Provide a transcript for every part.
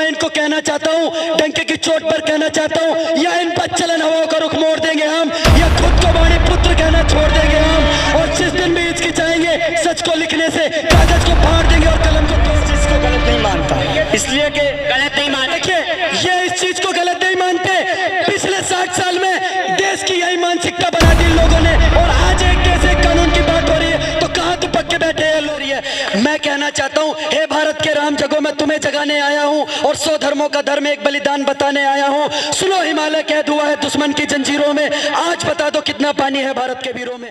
मैं इनको कहना चाहता हूँ, डंके की चोट पर कहना चाहता हूँ, या इन पर चलन हवाओं का रुख मोड़ देंगे हम, या खुद को वाणी पुत्र कहना छोड़ देंगे हम। और जिस दिन भी हिचकिचाएंगे सच को लिखने से, कागज को फाड़ देंगे और कलम को इस चीज को गलत नहीं मानता, इसलिए कि गलत नहीं मान। देखिए, ये इस चीज को गलत नहीं मानते। पिछले 60 साल में देश की यही मानसिकता बना दी लोगों ने, और आज एक कैसे कानून की बात हो रही है तो कहां तो पक्के बैठे हैं लो रही है। मैं कहना चाहता हूं, हे भारत के राम जगो, मैं तुम्हें जगाने आया हूं और 100 धर्मों का धर्म एक बलिदान बताने आया हूं। सुनो, हिमालय कैद हुआ है दुश्मन की जंजीरों में, आज बता दो कितना पानी है भारत के वीरों में।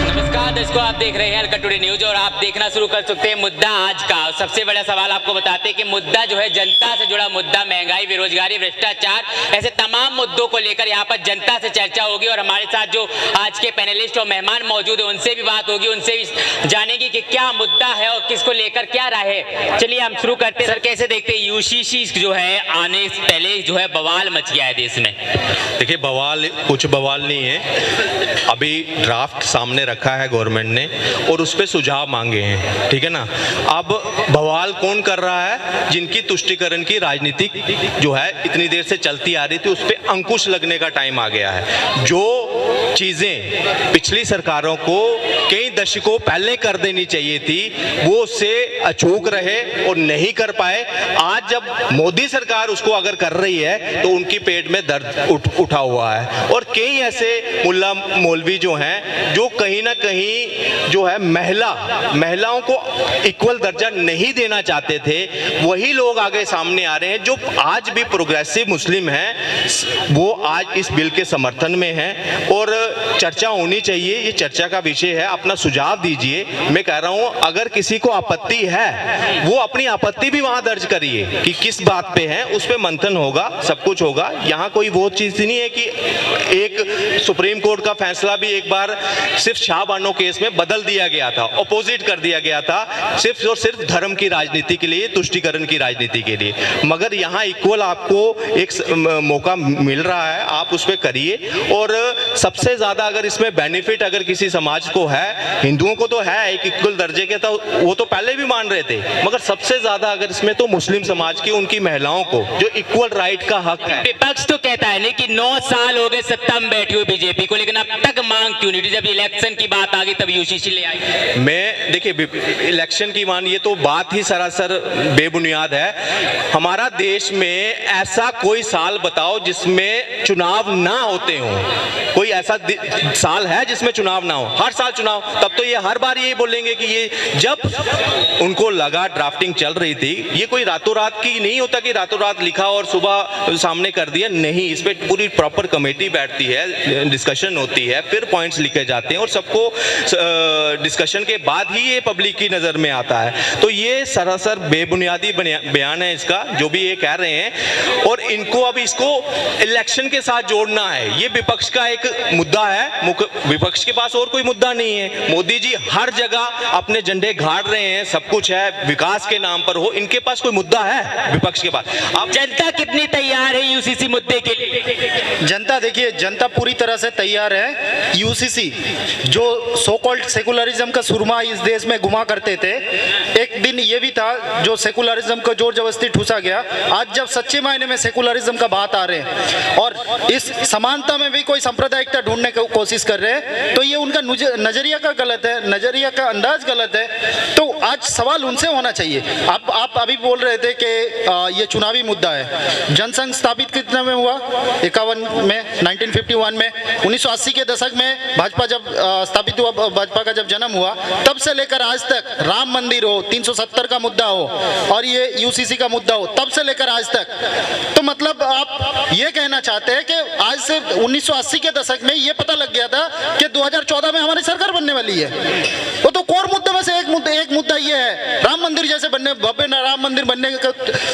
नमस्कार दोस्तों, आप देख रहे हैं अलका टुडे न्यूज और आप देखना शुरू कर सकते हैं मुद्दा आज का। सबसे बड़ा सवाल आपको बताते हैं कि मुद्दा जो है जनता से जुड़ा मुद्दा, महंगाई, बेरोजगारी, भ्रष्टाचार, ऐसे तमाम मुद्दों को लेकर यहाँ पर जनता से चर्चा होगी। और हमारे साथ जो आज के पैनलिस्ट और मेहमान मौजूद है उनसे भी बात होगी, उनसे भी जानेंगे कि क्या मुद्दा है और किसको लेकर क्या राय है। चलिए हम शुरू करते हैं। सर, कैसे देखते हैं यूसीसी जो है आने से पहले जो है बवाल मच गया है देश में? देखिए, बवाल कुछ बवाल नहीं है, अभी ड्राफ्ट सामने रखा है गवर्नमेंट ने और उस पे सुझाव मांगे हैं, ठीक है ना। अब बवाल कौन कर रहा है? जिनकी तुष्टीकरण की राजनीति जो है इतनी देर से चलती आ रही थी, उस पे अंकुश लगने का टाइम आ गया है। जो चीजें पिछली सरकारों को कई दशकों पहले कर देनी चाहिए थी, वो उससे अचूक रहे और नहीं कर पाए। आज जब मोदी सरकार उसको अगर कर रही है तो उनकी पेट में दर्द उठा हुआ है। और कई ऐसे मुल्ला मौलवी जो हैं, जो कहीं ना कहीं जो है महिलाओं को इक्वल दर्जा नहीं देना चाहते थे, वही लोग आगे सामने आ रहे हैं। जो आज भी प्रोग्रेसिव मुस्लिम हैं, वो आज इस बिल के समर्थन में हैं और चर्चा होनी चाहिए। ये चर्चा का विषय है, अपना सुझाव दीजिए। मैं कह रहा हूं, अगर किसी को आपत्ति है वो अपनी आपत्ति भी वहां दर्ज करिए कि किस बात पे है, उस पे मंथन होगा, सब कुछ होगा। यहाँ कोई वो चीज नहीं है कि एक सुप्रीम कोर्ट का फैसला भी एक बार सिर्फ शाहबानो केस में बदल दिया गया था, अपोजिट कर दिया गया था, सिर्फ और सिर्फ धर्म की राजनीति के लिए, तुष्टीकरण की राजनीति के लिए। मगर यहाँ इक्वल आपको एक मौका मिल रहा है, आप उस पर करिए। और सबसे ज्यादा अगर इसमें बेनिफिट अगर किसी समाज को है, हिंदुओं को तो है एक इक्वल दर्जे के, तो वो तो पहले भी मान रहे थे, मगर सबसे ज्यादा अगर इसमें तो मुस्लिम समाज की, उनकी महिलाओं को जो इक्वल राइट का हक है। विपक्ष तो कहता है नहीं कि 9 साल हो गए सत्ता में बैठी हुई बीजेपी को, लेकिन अब तक मांग क्यों नहीं? जब इलेक्शन की बात आ गई तब यूसीसी ले आई। मैं देखिए, इलेक्शन की मान, ये तो बात ही सरासर बेबुनियाद है। हमारा देश में ऐसा कोई साल बताओ जिसमें चुनाव ना होते हो? कोई ऐसा साल है जिसमें चुनाव ना हो? हर साल चुनाव। तब तो ये हर बार यही बोलेंगे कि ये जब उनको लगा ड्राफ्टिंग चल रही थी, ये कोई रातों रात की नहीं होता कि रातों रात लिखा और सुबह सामने कर दिया। नहीं, इस पे पूरी प्रॉपर कमेटी बैठती है, डिस्कशन होती है, फिर पॉइंट्स लिखे जाते हैं और सबको डिस्कशन के बाद ही ये पब्लिक की नजर में आता है। तो ये सरासर बेबुनियादी बयान है इसका, जो भी ये कह रहे हैं। और इनको अब इसको इलेक्शन के साथ जोड़ना है, ये विपक्ष का एक मुद्दा है। विपक्ष के पास और कोई मुद्दा नहीं है। मोदी जी हर जगह अपने झंडे गाड़ रहे हैं, सब कुछ है, विकास के नाम पर हो। इनके पास कोई मुद्दा है विपक्ष के पास? अब जनता कितनी तैयार है यूसीसी मुद्दे के लिए? जनता, देखिए, जनता पूरी तरह से तैयार है। यूसीसी जो सो कॉल्ड सेकुलरिज्म का सुरमा इस देश में घुमा करते थे, एक दिन ये भी था जो सेकुलरिज्म को जोर जबरदस्ती ठूसा गया। आज जब सच्चे मायने में सेकुलरिज्म का बात आ रहे हैं और इस समानता में भी कोई सांप्रदायिकता ढूंढने की कोशिश कर रहे हैं, तो ये उनका नजरिया का गलत है, नजरिया का अंदाज गलत है। तो आज सवाल उनसे होना चाहिए। आप अभी बोल रहे थे कि ये चुनावी मुद्दा है। जनसंघ स्थापित कितने में हुआ? 51 में, 1951 में। 1980 के दशक में भाजपा जब स्थापित हुआ, भाजपा का जब जन्म हुआ, तब से लेकर आज तक राम मंदिर हो, 370 का मुद्दा हो और ये यूसीसी का मुद्दा हो, तब से लेकर आज तक। तो मतलब आप ये कहना चाहते हैं कि आज से 1980 के दशक में ये पता लग गया था कि 2014 में हमारी सरकार बनने वाली है। वो तो कोर मुद्दे में से एक मुद्दा ये है, राम मंदिर जैसे बनने, भव्य राम मंदिर बनने की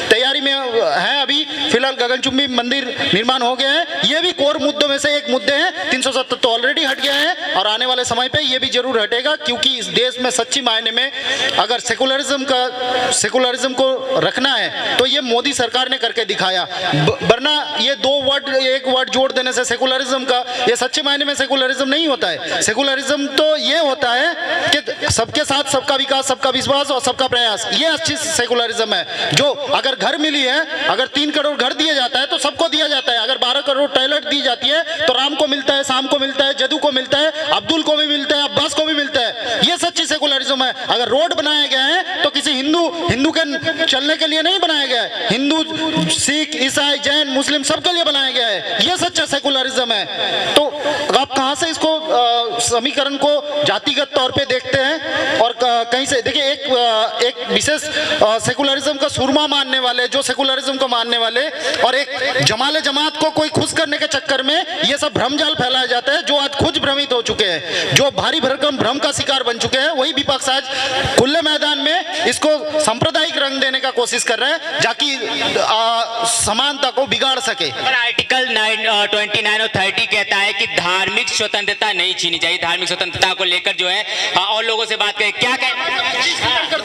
तैयारी में है अभी, फिलहाल गगनचुंबी मंदिर निर्माण हो गए हैं, ये भी कोर मुद्दों में से एक मुद्दे हैं। 370 तो ऑलरेडी हट गए हैं और आने वाले समय पे ये भी जरूर हटेगा, क्योंकि इस देश में सच्ची मायने में अगर सेकुलरिज्म को रखना है तो ये मोदी सरकार ने करके दिखाया। वरना ये एक वर्ड जोड़ देने से सेकुलरिज्म का, ये सच्चे मायने में सेकुलरिज्म नहीं होता है। सेकुलरिज्म तो ये होता है कि सबके साथ सबका विकास, सबका विश्वास और सबका प्रयास, ये अच्छी सेकुलरिज्म है। जो अगर घर मिली है, अगर 3 करोड़ घर दिया जाता है तो सबको दिया जाता है। अगर 12 करोड़ टॉयलेट दी जाती है तो राम को मिलता है, शाम को मिलता है, जदू को मिलता है, अब्दुल को भी मिलता है, अब्बास को भी मिलता है। ये सच्ची सेकुलरिज्म है। अगर रोड बनाए गए हैं तो किसी हिंदू के चलने के लिए नहीं बनाया गया है, हिंदू, सिख, ईसाई, जैन, मुस्लिम सबके लिए बनाया गया है। ये सच्चा सेकुलरिज्म है। तो आप कहां से इसको समीकरण को जातिगत तौर पे देखते हैं और कहीं से देखिए, एक विशेष सेकुलरिज्म का सुरमा मानने वाले, जो सेकुलरिज्म को मानने वाले, और एक जमाले जमात को कोई खुश करने के चक्कर में ये सब भ्रमजाल फैलाया जाता है, जो आज खुद भ्रमित हो चुके हैं, जो भारी भरकम भ्रम का शिकार बन चुके हैं। वही विपक्ष आज खुले मैदान में इसको सांप्रदायिक रंग देने का कोशिश कर रहे हैं, जाकि समानता को बिगाड़ सके। आर्टिकल 29 और 30 कहता है कि धार्मिक स्वतंत्रता नहीं छीनी चाहिए। धार्मिक स्वतंत्रता को लेकर जो है और लोगों से बात करें, क्या कहें?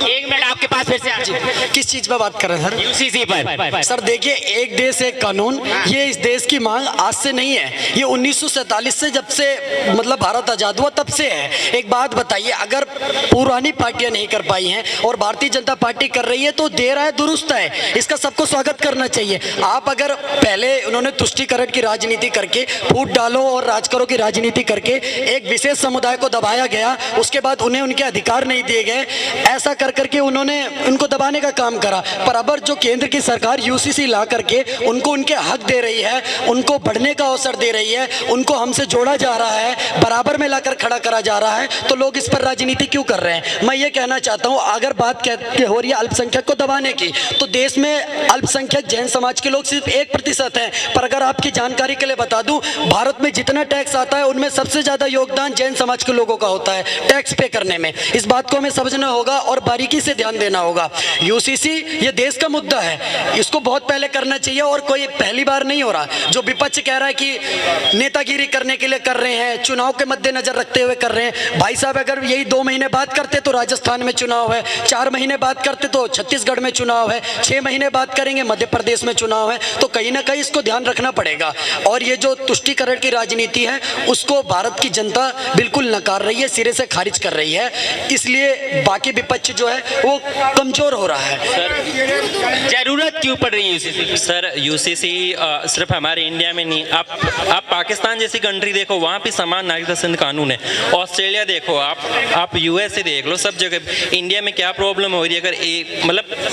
1 मिनट आपके पास फिर से। किस चीज पर बात कर रहे हैं सर? यूसीसी पर। सर देखिए, एक देश एक कानून, ये इस देश की मांग आज से नहीं है, ये 1947 से, जब से मतलब भारत आजाद हुआ तब से है। एक बात बताइए, अगर पुरानी पार्टियां नहीं कर पाई हैं और भारतीय जनता पार्टी कर रही है तो देर है दुरुस्त है, इसका सबको स्वागत करना चाहिए। आप अगर पहले उन्होंने तुष्टीकरण की राजनीति करके, फूट डालो और राज करो की राजनीति करके एक विशेष समुदाय को दबाया गया, उसके बाद उन्हें उनके अधिकार नहीं दिए गए, ऐसा कर करके उन्होंने उनको दबाने का काम करा। पर अब जो केंद्र की सरकार यूसीसी ला करके उनको उनके हक दे रही है, उनको बढ़ने का अवसर दे रही है, उनको हमसे जोड़ा जा रहा है, बराबर में लाकर खड़ा करा जा रहा है, तो लोग इस पर राजनीति क्यों कर रहे हैं? मैं ये कहना चाहता हूँ, अगर बात हो रही है अल्पसंख्यक को दबाने की, तो देश में अल्पसंख्यक जैन समाज के लोग सिर्फ 1% हैं। पर अगर आपकी जानकारी के लिए बता दूं, भारत में जितना टैक्स आता है उनमें सबसे ज्यादा योगदान जैन समाज के लोगों का होता है टैक्स पे करने में। इस बात को हमें समझना होगा और बारीकी से ध्यान देना होगा। यूसीसी ये देश का मुद्दा है, इसको बहुत पहले करना चाहिए और कोई पहली बार नहीं हो रहा। जो विपक्ष कह रहा है कि नेतागिरी करने के लिए कर रहे हैं, चुनाव के मद्देनजर रखते हुए कर रहे हैं, भाई साहब अगर यही 2 महीने बात करते तो राजस्थान में चुनाव है, 4 महीने बात करते तो छत्तीसगढ़ में चुनाव है, 6 महीने बात करेंगे मध्य प्रदेश में चुनाव है। तो कहीं ना कहीं इसको ध्यान रखना पड़ेगा। और ये जो तुष्टीकरण की राजनीति है उसको भारत की जनता बिल्कुल नकार रही है, सिरे से खारिज कर रही है, इसलिए बाकी विपक्ष जो है वो कमजोर हो रहा है। सर जरूरत क्यों पड़ रही है यूसीसी? सर यूसीसी सिर्फ हमारे इंडिया में नहीं, आप पाकिस्तान जैसी कंट्री देखो, वहाँ भी समान नागरिकता संहिता कानून है। ऑस्ट्रेलिया देखो, आप यूएसए देख लो, सब जगह। इंडिया में क्या प्रॉब्लम हो रही है? अगर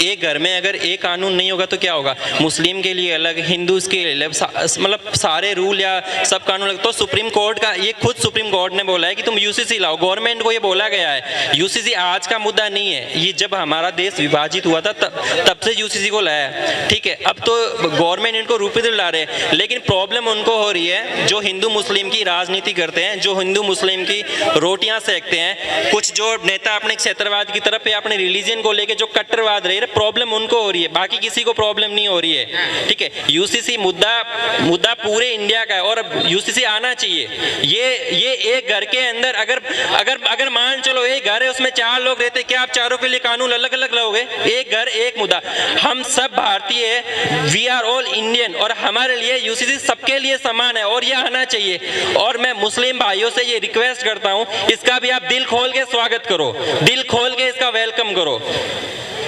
एक घर में अगर एक कानून नहीं होगा तो क्या होगा? मुस्लिम के लिए अलग, हिंदूज के लिए अलग, मतलब सारे रूल या सब कानून अलग। तो सुप्रीम कोर्ट का, ये खुद सुप्रीम कोर्ट ने बोला है कि तुम यूसीसी लाओ, गवर्नमेंट को ये बोला गया है। यूसीसी आज का मुद्दा नहीं है, ये जब हमारा देश विभाजित हुआ था तब से यूसीसी को लाया है, ठीक है। अब तो गवर्नमेंट इनको रूपे ला रहे हैं, लेकिन प्रॉब्लम उनको हो रही है जो हिंदू मुस्लिम की राजनीति करते हैं, जो हिंदू मुस्लिम की रोटियां सेकते हैं। कुछ जो नेता अपने क्षेत्रवाद की तरफ या अपने रिलीजन को लेके जो कट्टरवाद रहे, प्रॉब्लम उनको हो रही है, बाकी किसी को प्रॉब्लम नहीं हो रही है, ठीक है। यूसीसी मुद्दा पूरे इंडिया का है और यूसीसी आना चाहिए। ये एक घर के अंदर अगर मान चलो एक घर है, उसमें 4 लोग रहते, क्या आप चारों के लिए कानून अलग अलग लाओगे? एक घर एक मुद्दा। हम सब भारतीय है, वी आर ऑल इंडियन, और हमारे लिए यूसीसी सबके लिए समान है और ये आना चाहिए। और मैं मुस्लिम भाइयों से ये रिक्वेस्ट करता हूँ, इसका भी आप दिल खोल के स्वागत करो, दिल खोल के इसका वेलकम करो।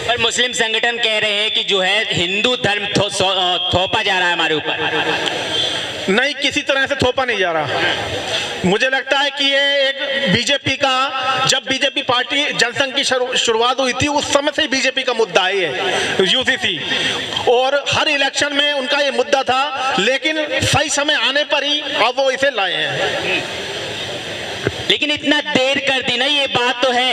पर मुस्लिम संगठन कह रहे हैं कि जो है हिंदू धर्म थोपा जा रहा है हमारे ऊपर। नहीं, किसी तरह से थोपा नहीं जा रहा। मुझे लगता है कि ये एक बीजेपी का, जब बीजेपी पार्टी जनसंघ की शुरुआत हुई थी उस समय से ही बीजेपी का मुद्दा है ये यूसीसी, और हर इलेक्शन में उनका ये मुद्दा था, लेकिन सही समय आने पर ही अब वो इसे लाए हैं। लेकिन इतना देर कर दी ना, ये बात तो है।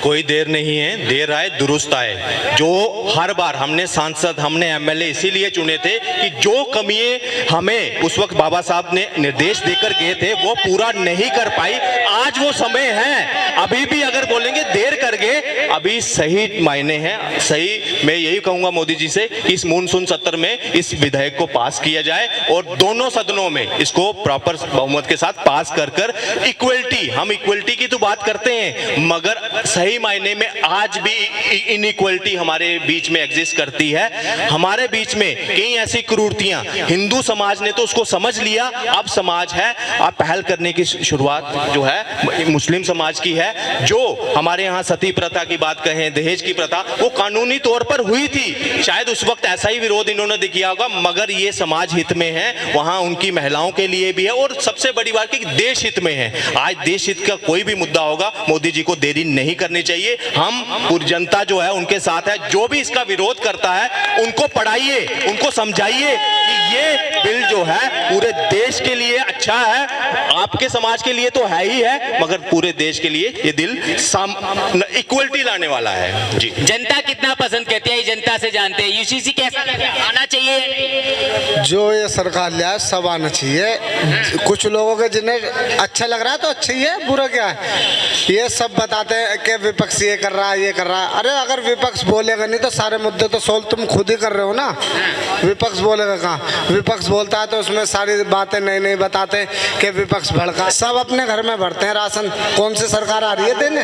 कोई देर नहीं है, देर आए दुरुस्त आए। जो हर बार हमने सांसद, हमने एमएलए इसीलिए चुने थे कि जो कमियां हमें उस वक्त बाबा साहब ने निर्देश देकर गए थे वो पूरा नहीं कर पाई। आज वो समय है, अभी भी अगर बोलेंगे देर कर गए, अभी सही मायने हैं। सही मैं यही कहूंगा मोदी जी से कि इस मानसून सत्र में इस विधेयक को पास किया जाए और दोनों सदनों में इसको प्रॉपर बहुमत के साथ पास कर कर इक्वलिटी, हम इक्वलिटी की तो बात करते हैं मगर सही मायने में आज भी इनइक्वलिटी हमारे बीच में एग्जिस्ट करती है। हमारे बीच में कई ऐसी क्रूरतियां, हिंदू समाज ने तो उसको समझ लिया, अब समाज है अब पहल करने की शुरुआत जो है मुस्लिम समाज की है। जो हमारे यहाँ सती प्रथा की बात कहें, दहेज की प्रथा, वो कानूनी तौर पर हुई थी, शायद उस वक्त ऐसा ही विरोध इन्होंने दिखाया होगा, मगर ये समाज हित में है, वहां उनकी महिलाओं के लिए भी है और सबसे बड़ी बात कि देश हित में है। आज देश हित का कोई भी मुद्दा होगा, मोदी जी को देरी नहीं करनी चाहिए। हम पूरी जनता जो है उनके साथ है। जो भी इसका विरोध करता है उनको पढ़ाइए, उनको समझाइए कि ये बिल जो है पूरे देश के लिए अच्छा है, आपके समाज के लिए तो है ही है मगर पूरे देश के लिए ये दिल इक्वलिटी लाने वाला है। जी, जनता कितना पसंद करती है, जनता से जानते हैं यूसीसी कैसा आना चाहिए। जो ये सरकार लिया सब आना चाहिए। कुछ लोगों के जिन्हें अच्छा लग रहा है तो अच्छा ही है, बुरा क्या है। ये सब बताते हैं कि विपक्ष ये कर रहा है, ये कर रहा है। अरे अगर विपक्ष बोलेगा नहीं तो सारे मुद्दे तो सोल्व तुम खुद ही कर रहे हो ना। विपक्ष बोलेगा कहाँ? विपक्ष बोलता है तो उसमें सारी बातें नई नई बताते कि विपक्ष भड़का। सब अपने घर में भरते हैं राशन। कौन सी सरकार आ रही है देने?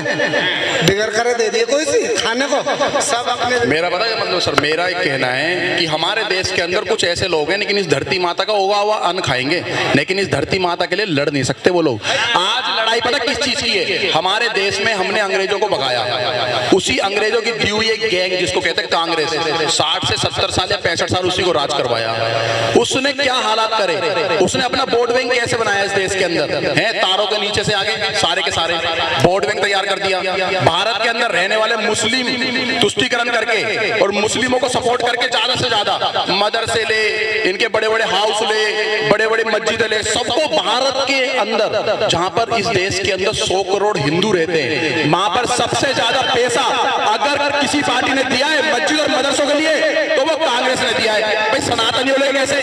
बिगड़ करे दे दिए कोई सी खाने को, सब अपने। मेरा पता है मतलब सर, मेरा एक कहना है कि हमारे देश के अंदर कुछ ऐसे लोग हैं लेकिन इस धरती माता का उगा हुआ अन्न खाएंगे, लेकिन इस धरती माता के लिए लड़ नहीं सकते वो लोग। आज लड़ाई पता किस चीज की है? हमारे देश में हमने अंग्रेजों को भगाया, उसी अंग्रेजों की दी हुई एक गैंग जिसको कहते हैं कांग्रेस, 60 से 70 साल या 65 साल उसी को राज करवाया। उसने क्या हालात करे, उसने अपना वोट बैंक कैसे बनाया इस देश के अंदर है, तारों के नीचे से आगे सारे के सारे वोट बैंक तैयार कर दिया। भारत के अंदर रहने वाले मुस्लिम तुष्टीकरण करके और मुस्लिमों को सपोर्ट करके ज्यादा से ज्यादा मदरसे ले, इनके बड़े बड़े हाउस ले, बड़े बड़े मस्जिद ले, सबको भारत के अंदर जहां पर इस देश के अंदर 100 करोड़ हिंदू रहते हैं, वहां पर सबसे ज्यादा पैसा अगर किसी पार्टी ने दिया है मस्जिद और मदरसों के लिए तो वो कांग्रेस ने दिया है। भाई सनातनी लोग कैसे,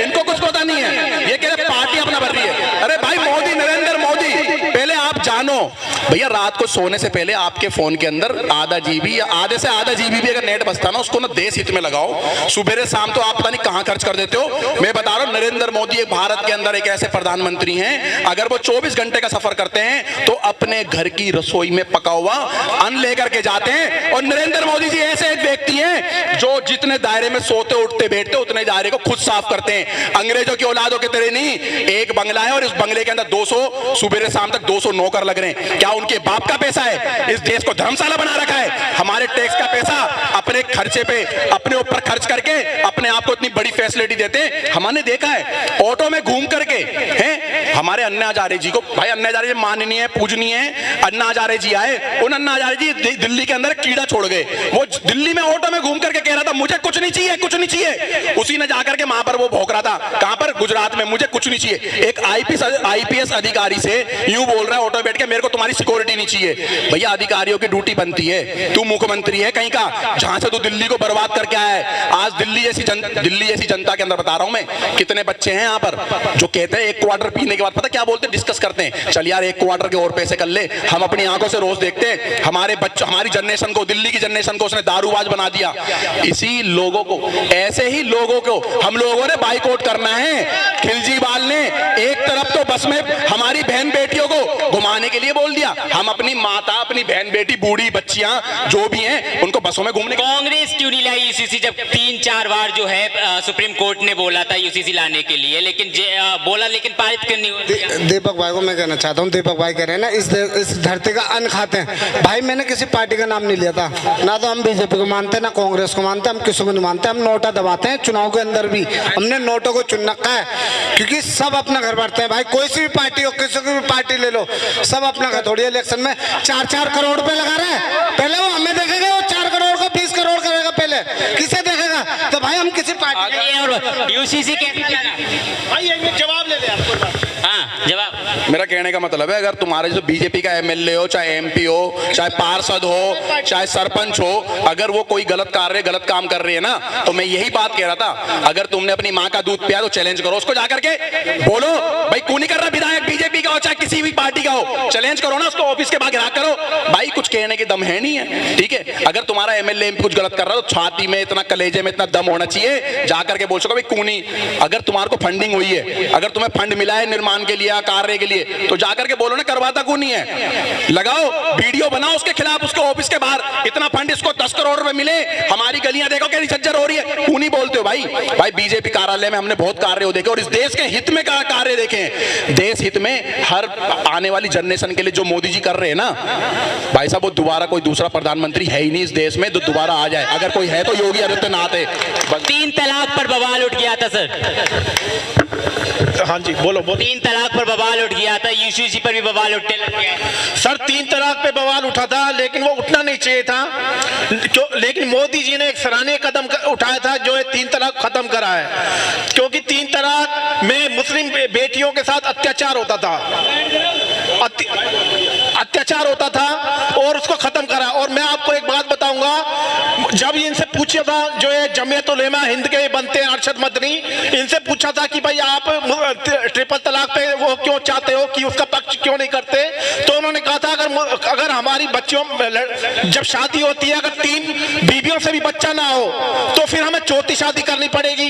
इनको कुछ पता नहीं है, ये कह रहे पार्टी अपना भर रही है। अरे भाई मोदी, नरेंद्र मोदी, पहले आप जानो भैया, रात को सोने से पहले आपके फोन के अंदर आधा जीबी या आधे से आधा जीबी भी अगर नेट बचता ना, उसको ना देश हित में लगाओ। सुबह शाम तो आप पता नहीं कहां खर्च कर देते हो। मैं बता रहा हूं, नरेंद्र मोदी एक भारत के अंदर एक ऐसे प्रधानमंत्री हैं, अगर वो 24 घंटे का सफर करते हैं तो अपने घर की रसोई में पका हुआ अन्न लेकर के जाते हैं। और नरेंद्र मोदी जी ऐसे एक व्यक्ति हैं जो जितने दायरे में सोते उठते बैठते उतने दायरे को खुद साफ करते हैं। अंग्रेजों की औलादों के तरह नहीं। एक बंगला है और इस बंगले के अंदर 200 सुबह से शाम तक 200 नौकर लग रहे हैं। क्या उनके बाप का पैसा है? इस देश को धर्मशाला बना रखा है। हमारे टैक्स का पैसा अपने खर्चे पे अपने ऊपर खर्च करके अपने आप को इतनी बड़ी फैसिलिटी देते हैं। हमने देखा है ऑटो में घूम करके हैं हमारे अन्ना हजारे जी को, भाई अन्ना हजारे जी माननीय पूजनीय है, अन्ना हजारे जी आए, उन अन्ना हजारे जी दिल्ली के अंदर कीड़ा छोड़ गए। वो दिल्ली में ऑटो में घूम करके कह रहा था मुझे कुछ नहीं चाहिए, कुछ नहीं चाहिए। उसी ने जाकर के वहां पर वो भौंक रहा था, कहां पर? गुजरात में, मुझे कुछ नहीं चाहिए। एक आईपीएस अधिकारी से यूं बोल रहा है ऑटो बैठ के, मेरे को तुम्हारी सिक्योरिटी नहीं चाहिए। भैया अधिकारियों की ड्यूटी बनती है, तू मुख्यमंत्री है कहीं का, जहां से तू दिल्ली को बर्बाद करके आया है। आज दिल्ली जैसी जनता के अंदर बता रहा हूं मैं, कितने बच्चे हैं यहाँ पर जो कहते हैं एक क्वार्टर पीने के बाद पता क्या बोलते हैं, डिस्कस करते हैं, चल यार एक क्वार्टर के और पैसे कर ले। हम अपनी आंखों से रोज देखते हैं हमारे बच्चों, हमारी जनरेशन को, दिल्ली की जनरेशन को उसने दारूबाज बना दिया। इसी लोगों को, ऐसे ही लोगों को हम लोगों ने बाइकआउट करना है। खिलजीवाल ने एक तरफ तो बस में हमारी बहन बेटियों को घुमाने के लिए बोल दिया, हम अपनी माता, अपनी बहन बेटी, बूढ़ी बच्चियां जो भी हैं उनको बसों में घूमने। कांग्रेस क्यों नहीं लाई यूसीसी? जब 3-4 बार जो है सुप्रीम कोर्ट ने बोला था यूसीसी लाने के लिए, लेकिन बोला लेकिन पारित करनी हुई। दीपक भाई को मैं कहना चाहता हूँ, दीपक भाई कह रहे हैं ना इस धरती का अन्न खाते हैं। भाई मैंने किसी पार्टी का नाम नहीं लिया था, ना तो हम बीजेपी को मानते हैं ना कांग्रेस को मानते हैं, हम किसी को नहीं मानते। हम नोटा दबाते हैं, चुनाव के अंदर भी हमने नोटों को चुन रखा है क्योंकि सब अपना घर भरते हैं। भाई कोई सी भी पार्टी हो, किसी की भी पार्टी ले लो, सब अपना घर। थोड़ी इलेक्शन में 4-4 करोड़ रुपए लगा रहे हैं, पहले वो हमें देखेगा, वो 4 करोड़ का 20 करोड़ करेगा, पहले किसे देखेगा? तो भाई हम किसी पार्टी यूसीसी के भाई एक जवाब ले ले आपको। हाँ जवाब। मेरा कहने का मतलब है, अगर तुम्हारे जो बीजेपी का एमएलए हो, चाहे एमपी हो, चाहे पार्षद हो, चाहे सरपंच हो, अगर वो कोई गलत काम कर रही है ना, तो मैं यही बात कह रहा था, अगर तुमने अपनी माँ का दूध पिया तो चैलेंज करो उसको, जाकर के बोलो भाई कौन नहीं कर रहा, विधायक बीजेपी का हो चाहे किसी भी पार्टी का हो, चैलेंज करो ना उसको, ऑफिस के बाहर गिरा करो भाई, कुछ कहने की दम है नहीं है, ठीक है। अगर तुम्हारा एमएलए एमपी कुछ गलत कर रहा है तो छाती में इतना, कलेजे में इतना दम होना चाहिए, जाकर के बोल सको भाई कौन नहीं। अगर तुम्हारे को फंडिंग हुई है, अगर तुम्हें फंड मिला है निर्माण के लिए, कार्य के लिए, तो जाकर के बोलो ना, करवाता कौन नहीं है, लगाओ वीडियो बनाओ उसके खिलाफ, उसके ऑफिस के बाहर, इतना फंड इसको 10 करोड़ रुपए मिले, हमारी गलियां देखो कैसी झज्जर हो रही है, क्यों नहीं बोलते हो भाई। भाई बीजेपी कार्यालय में हमने बहुत कार्य देखे और इस देश के हित में कार्य देखे हैं, देश हित में हर आने वाली जनरेशन के लिए जो मोदी जी कर रहे हैं ना भाई साहब, वो दोबारा कोई दूसरा प्रधानमंत्री है ही नहीं इस देश में जो दोबारा आ जाए, अगर कोई है तो योगी आदित्यनाथ है। 3 तलाक पर बवाल उठ गया था सर। हाँ जी बोलो 3 तलाक पर बवाल उठ गया था, यूसीसी पर भी बवाल उठने लग गया है। सर 3 तलाक पे बवाल उठा था, लेकिन वो उठना नहीं चाहिए था, लेकिन मोदी जी ने एक सराहनीय कदम उठाया था जो है 3 तलाक खत्म करा है, क्योंकि 3 तलाक में मुस्लिम बेटियों के साथ अत्याचार होता था, अत्याचार होता था और उसको खत्म करा। और मैं आपको एक बात बताऊंगा, जब इनसे पूछा था जो है जमीयत उलेमा हिंद के बनते हैं अरशद मदनी, इनसे पूछा था कि भाई आप ट्रिपल तलाक पे वो क्यों चाहते हो, कि उसका पक्ष क्यों नहीं करते, तो उन्होंने कहा था अगर हमारी बच्चियों जब शादी होती है, अगर 3 बीवियों से भी बच्चा ना हो तो फिर हमें चौथी शादी करनी पड़ेगी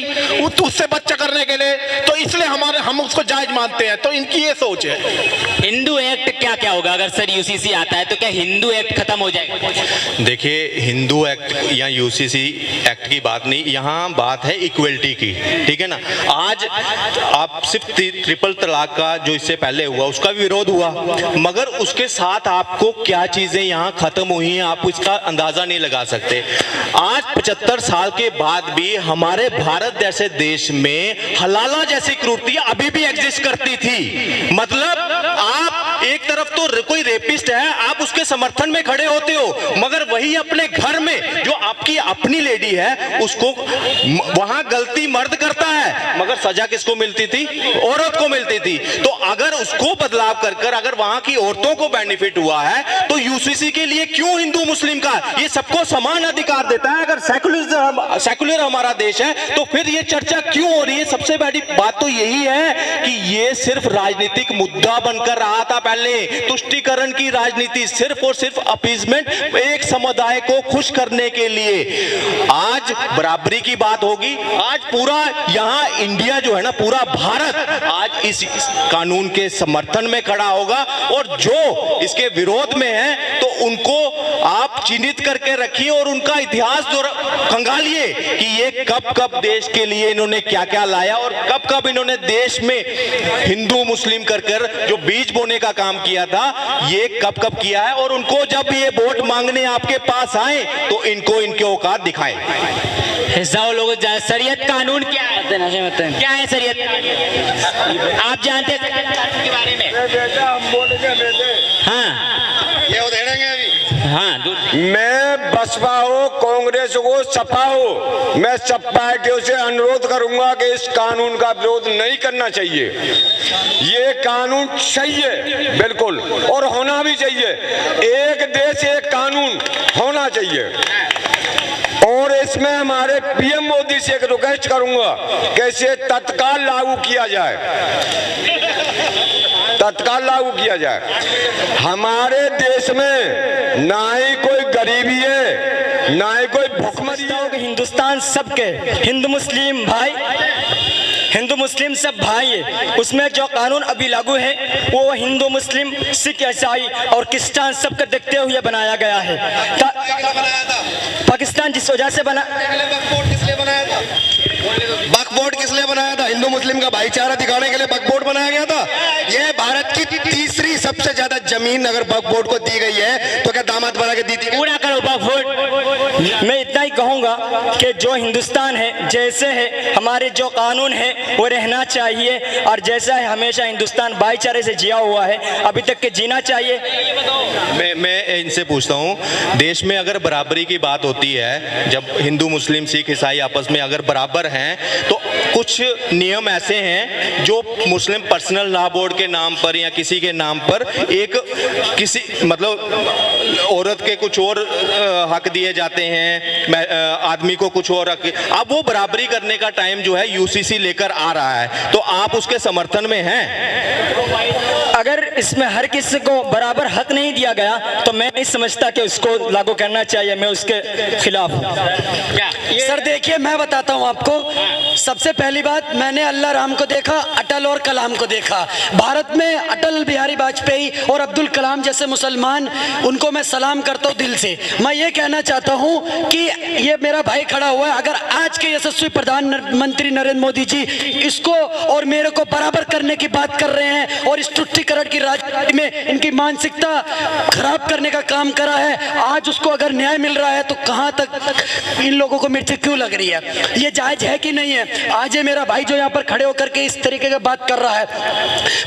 उससे बच्चा करने के लिए, तो इसलिए हम उसको जायज मानते हैं। तो इनकी ये सोच है। हिंदू एक्ट क्या क्या होगा अगर सर यूसीसी आता है तो क्या हिंदू एक्ट खत्म हो जाएगा? देखिए, हिंदू एक्ट या यूसीसी एक्ट की बात नहीं, यहाँ बात है इक्वलिटी की, ठीक है ना। आज आप सिर्फ ट्रिपल तलाक का जो इससे पहले हुआ उसका विरोध हुआ, मगर उसके साथ आपको क्या चीजें यहाँ खत्म हुई हैं आप इसका अंदाजा नहीं लगा सकते। आज 75 साल के बाद भी हमारे भारत जैसे देश में हलाला जैसी क्रूरतियां अभी भी एग्जिस्ट करती थी। मतलब आप एक तरफ तो कोई रेपिस्ट है, आप उसके समर्थन में खड़े होते हो, मगर वही अपने घर में जो आपकी अपनी लेडी है उसको वहां गलती मर्द करता है, मगर सजा किसको मिलती थी? औरत को मिलती थी। तो अगर उसको बदलाव कर अगर वहां की औरतों को बेनिफिट हुआ है तो यूसीसी के लिए क्यों हिंदू मुस्लिम का, ये सबको समान अधिकार देता है। अगर सेकुलर हमारा देश है तो फिर ये चर्चा क्यों हो रही है? सबसे बड़ी बात तो यही है कि ये सिर्फ राजनीतिक मुद्दा बनकर रहा था पहले, तुष्टीकरण की राजनीति, सिर्फ और सिर्फ अपीजमेंट, एक समुदाय को खुश करने के लिए। आज बराबरी की बात होगी, आज पूरा यहाँ इंडिया जो है ना, पूरा भारत आज इस कानून के समर्थन में खड़ा होगा, और जो इसके विरोध में है तो उनको आप चिन्हित करके रखिए और उनका इतिहास खंगालिए कि ये कब कब देश के लिए इन्होंने क्या क्या लाया और कब कब इन्होंने देश में हिंदू मुस्लिम कर जो बीज बोने का काम किया था, ये कब कब किया है। और उनको जब ये वोट मांगने आपके पास आए तो इनको इनके औकात दिखाएं। हिस्सा लोगों शरीयत कानून क्या है? क्या है शरीयत? आप जानते हैं कानून के बारे में? हाँ हाँ, मैं बसपा हो, कांग्रेस हो, सपा हो, मैं सब पार्टियों से अनुरोध करूंगा कि इस कानून का विरोध नहीं करना चाहिए। ये कानून सही है बिल्कुल, और होना भी चाहिए। एक देश एक कानून होना चाहिए, और इसमें हमारे पीएम मोदी से एक रिक्वेस्ट करूंगा कि इसे तत्काल लागू किया जाए, तत्काल लागू किया जाए। हमारे देश में ना ही कोई गरीबी है, ना ही कोई भुखमरी है। हिंदुस्तान सबके, हिंदू मुस्लिम भाई, हिंदू मुस्लिम सब भाई है। उसमें जो कानून अभी लागू है वो हिंदू मुस्लिम सिख ईसाई और क्रिश्चियन सबको देखते हुए बनाया गया है। पाकिस्तान जिस वजह से बना, वक्फ बोर्ड किस लिए बनाया था? हिंदू मुस्लिम का भाईचारा दिखाने के लिए वक्फ बोर्ड बनाया गया था। यह भारत की तीसरी सबसे ज्यादा जमीन अगर वक्फ बोर्ड को दी गई है तो क्या दामाद बना के दी थी? पूरा करो वक्फ बोर्ड। मैं इतना ही कहूंगा कि जो हिंदुस्तान है जैसे है, हमारे जो कानून है वो रहना चाहिए, और जैसा है हमेशा हिंदुस्तान भाईचारे से जिया हुआ है, अभी तक के जीना चाहिए। मैं इनसे पूछता हूँ, देश में अगर बराबरी की बात होती है, जब हिंदू मुस्लिम सिख ईसाई आपस में अगर बराबर हैं, तो कुछ नियम ऐसे हैं जो मुस्लिम पर्सनल लॉ बोर्ड के नाम पर या किसी के नाम पर एक किसी मतलब औरत के कुछ और हक दिए जाते हैं, आदमी को कुछ और हक। अब वो बराबरी करने का टाइम जो है यूसीसी लेकर आ रहा है, तो आप उसके समर्थन में हैं? अगर इसमें हर किसी को बराबर हक नहीं दिया गया तो मैं नहीं समझता कि उसको लागू करना चाहिए, मैं उसके खिलाफ हूँ। सर देखिए, मैं बताता हूँ आपको। सबसे पहली बात, मैंने अल्लाह राम को देखा, अटल और कलाम को देखा। भारत में अटल बिहारी वाजपेयी और अब्दुल कलाम जैसे मुसलमान, उनको मैं सलाम करता हूँ दिल से। मैं ये कहना चाहता हूँ कि ये मेरा भाई खड़ा हुआ है, अगर आज के यशस्वी प्रधानमंत्री नरेंद्र मोदी जी इसको और मेरे को बराबर करने की बात कर रहे हैं और इस तुष्टीकरण की राजनीति में इनकी मानसिकता खराब करने का काम करा है, आज उसको अगर न्याय मिल रहा है तो कहाँ तक इन लोगों को मिर्ची क्यों लग रही है? ये जायज है कि नहीं है? आज ये मेरा भाई जो यहाँ पर खड़े होकर के इस तरीके की बात कर रहा है,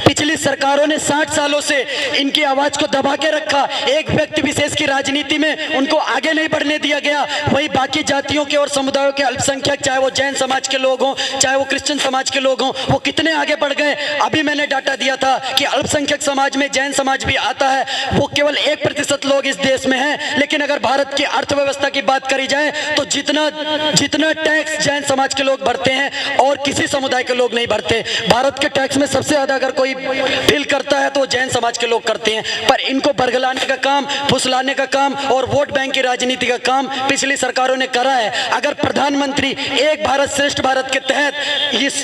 पिछली सरकारों ने 60 सालों से इनकी आवाज को दबा के रखा। एक व्यक्ति विशेष की राजनीति में उनको आगे नहीं बढ़ने दिया गया। वही बाकी जातियों के और समुदायों के अल्पसंख्यक, चाहे वो जैन समाज के लोग हों, चाहे वो क्रिश्चियन समाज के लोग हों, वो कितने आगे बढ़ गए। अभी मैंने डाटा दिया था कि अल्पसंख्यक समाज में जैन समाज भी आता है, वो केवल 1% लोग इस देश में हैं। लेकिन अगर भारत की अर्थव्यवस्था की बात करी जाए तो जितना टैक्स जैन समाज के लोग भरते हैं और किसी समुदाय के लोग नहीं भरते। भारत के टैक्स में सबसे ज्यादा अगर कोई बिल करता है तो जैन समाज के लोग करते हैं। पर इनको बरगलाने का काम, फुसलाने का काम और वोट बैंक की राजनीति का काम पिछली सरकारों ने करा है। अगर प्रधानमंत्री एक भारत श्रेष्ठ भारत के तहत इस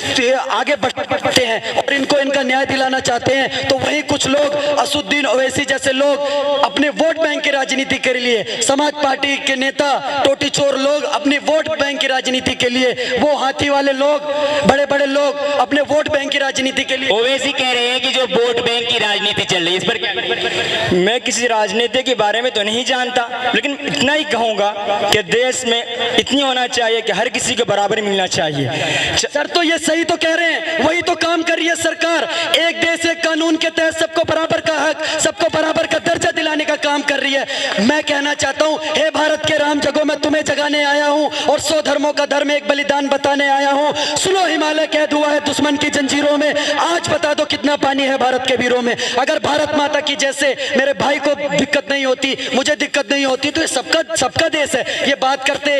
आगे बढ़ते हैं और इनको इनका न्याय दिलाना चाहते हैं, तो वही कुछ लोग असुद्दीन ओवैसी जैसे लोग अपने वोट बैंक की राजनीति के लिए, समाज पार्टी के नेता टोटी चोर लोग अपनी वोट बैंक की राजनीति के लिए, वो हाथी वाले लोग, बड़े बड़े लोग अपने वोट बैंक की राजनीति के लिए। ओवैसी कह रहे हैं कि जो वोट बैंक की राजनीति चल रही है, इस पर क्या? मैं किसी राजनीति के बारे में तो नहीं जानता, लेकिन इतना ही कहूंगा कि देश में इतनी होना चाहिए कि हर किसी को बराबरी मिलना चाहिए। सर तो ये सही तो कह रहे हैं, वही तो काम कर रही है सरकार। एक देश एक कानून के तहत सबको बराबर का हक, सबको बराबर का दर्जा दिलाने का काम कर रही है। मैं कहना चाहता हूँ, हे भारत के राम जगो, मैं तुम्हें जगाने आया हूँ और 100 धर्मों का धर्म एक बलिदान बताने आया हूँ। सुनो, हिमालय कैद हुआ है दुश्मन की जंजीरों में, आज बता दो कितना पानी है भारत के वीरों में। अगर भारत माता की जैसे मेरे भाई को दिक्कत नहीं होती, मुझे दिक्कत नहीं होती, तो ये सबका देश है। ये बात करते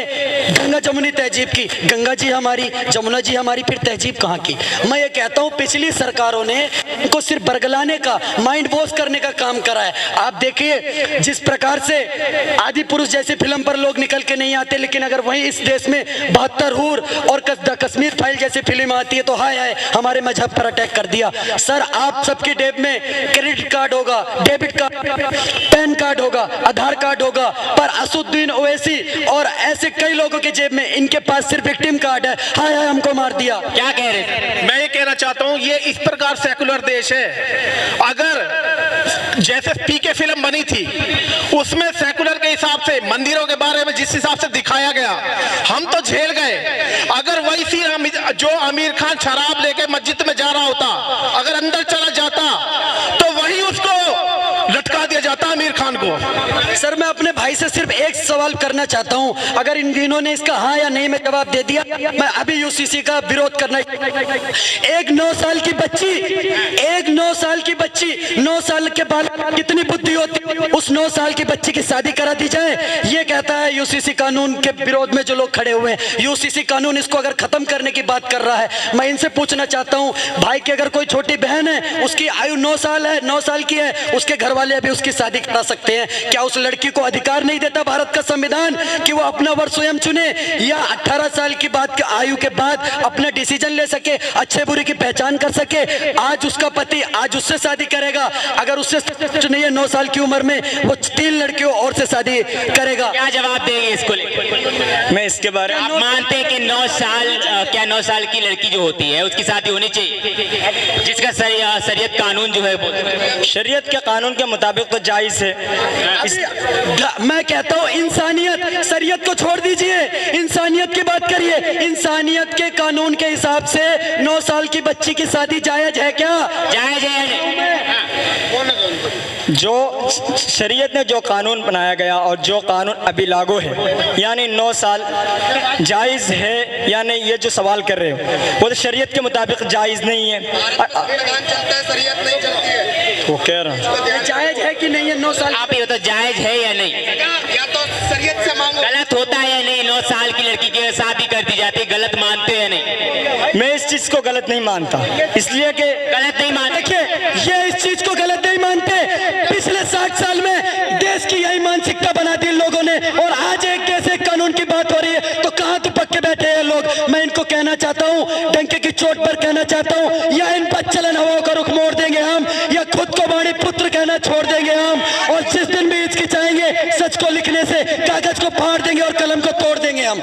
गंगा जमुनी तहजीब की, गंगा जी हमारी, जमुना जी हमारी, फिर तहजीब कहाँ की? मैं ये कहता हूँ पिछली सरकारों ने इनको सिर्फ बरगलाने का, माइंड वॉश करने का काम करा है। आप देखिए जिस प्रकार से आदि पुरुष जैसी फिल्म पर लोग निकल के नहीं आते, लेकिन अगर वहीं इस देश में 72 हूर और कश्मीर फाइल जैसी फिल्म आती है तो हाय हाय हमारे मजहब पर अटैक कर दिया। सर आप सबके जेब में क्रेडिट कार्ड होगा, डेबिट कार्ड, पैन कार्ड होगा, आधार कार्ड होगा, पर असुद्दीन ओवैसी और ऐसे कई लोगों के जेब में इनके पास सिर्फ विक्टिम कार्ड है। हाय हाय हमको मार दिया। क्या कह रहे थे? मैं ये कहना चाहता हूँ, ये इस प्रकार सेकुलर देश है। अगर जैसे पीके फिल्म बनी थी उसमें सेकुलर के हिसाब से मंदिरों के बारे में जिस हिसाब से दिखाया गया, हम तो झेल गए। अगर वही सीन जो आमिर खान शराब लेके मस्जिद में जा रहा होता, अगर अंदर चला जाता तो वही उसको लटका दिया जाता आमिर खान को। सर मैं अपने भाई से सिर्फ एक सवाल करना चाहता हूं, अगर इन्होंने इसका हाँ या नहीं में जवाब दे दिया, मैं अभी यूसीसी का विरोध करना। एक 9 साल की बच्ची 9 साल के बाद कितनी बुद्धि होती है, उस 9 साल की बच्ची की शादी करा दी जाए, ये कहता है यूसीसी कानून के विरोध में जो लोग खड़े हुए हैं। यूसीसी कानून इसको अगर खत्म करने की बात कर रहा है, मैं इनसे पूछना चाहता हूं, भाई की अगर कोई छोटी बहन है, उसकी आयु 9 साल है, 9 साल की है, उसके घर वाले अभी उसकी शादी करा सकते हैं, क्या उस लड़की को अधिकार नहीं देता भारत का संविधान कि वो अपना वर स्वयं चुने, या 18 साल की बात आयु के बाद अपना डिसीजन ले सके, अच्छे बुरे की पहचान कर सके? आज उसका पति आज उससे शादी करेगा, अगर उससे नहीं है 9 साल की उम्र में, वो 3 लड़कियों और से शादी करेगा। क्या जवाब देंगे इसको लेकर? मैं इसके बारे में आप मानते हैं कि 9 साल की लड़की जो होती है उसकी शादी होनी चाहिए, जिसका शरीयत कानून जो है, शरीयत के कानून के मुताबिक तो जायज है। मैं कहता हूँ इंसानियत, शरीयत को छोड़ दीजिए, इंसानियत की बात करिए। इंसानियत के कानून के हिसाब से 9 साल की बच्ची की शादी जायज है क्या? जायज है। जो शरीयत ने जो कानून बनाया गया और जो कानून अभी लागू है, यानी 9 साल जायज़ है या नहीं, ये जो सवाल कर रहे हो वो तो शरीयत के मुताबिक जायज़ नहीं है। वो कह रहा हूँ जायज है कि नहीं है 9 साल? आप ये तो जायज है या नहीं, या तो शरीयत से मांगो। गलत होता है या नहीं? 9 साल की लड़की की शादी कर दी जाती है, गलत मानते हैं नहीं? मैं इस चीज़ को गलत नहीं मानता, इसलिए कि गलत नहीं मानते। देखिए, ये इस चीज को गलत नहीं मानते। पिछले 60 साल में देश की यही मानसिकता बना दी लोगों ने, और आज एक ऐसे कानून की बात हो रही है तो कहाँ तो पक्के बैठे हैं लोग। मैं इनको कहना चाहता हूँ, डंके की चोट पर कहना चाहता हूँ, या इन बदचलन हवाओं का रुख मोड़ देंगे हम, या खुद को वाणी पुत्र कहना छोड़ देंगे हम, और जिस दिन भी हिचकिचाएंगे सच को लिखने से कागज को फाड़ देंगे और कलम को तोड़ देंगे हम।